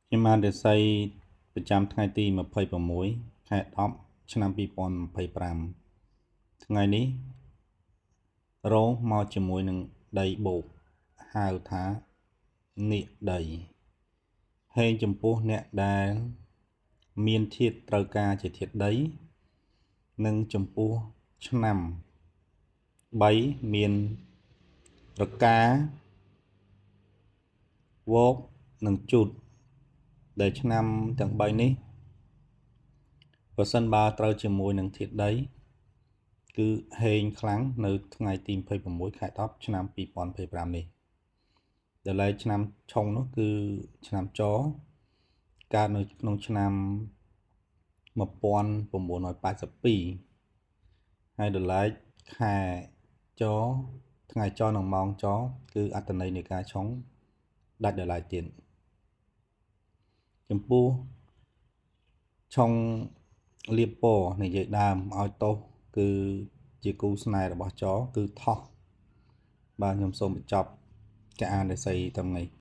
ខ្ញុំបានរស័យប្រចាំថ្ងៃទី26ខែ10ឆ្នាំ2025ថ្ងៃនេះរោមកជាមួយនឹងដីបូកហៅថានាគដីហេងចំពោះអ្នកដែលមានធាតុត្រូវការជាធាតុដីនិងចំពោះឆ្នាំ3មានរកាវោកនិងជូតដែលឆ្នាំទាំង3នេះបើសិនបើត្រូវជាមួយនឹងធាតុដីគឺហេងខ្លាំងនៅថ្ងៃទី26ខែ10ឆ្នាំ2025នេះដែលឡែកឆ្នាំឆុងនោះគឺឆ្នាំចកើតនៅក្នុងឆ្នាំ1982ហើយដល់ឡែកខែចថ្ងៃចនិងម៉ោងចគឺអត្តន័យនៃការឆុងដាច់ដល់ឡែកទៀតចំពោះឆុងលៀបពណ៌និយាយដើមឲ្យទោសគឺជាគូស្នេហ៍របស់ចគឺថោះបាទខ្ញុំសូមបញ្ចប់ការអានរស័យត្រឹមនេះ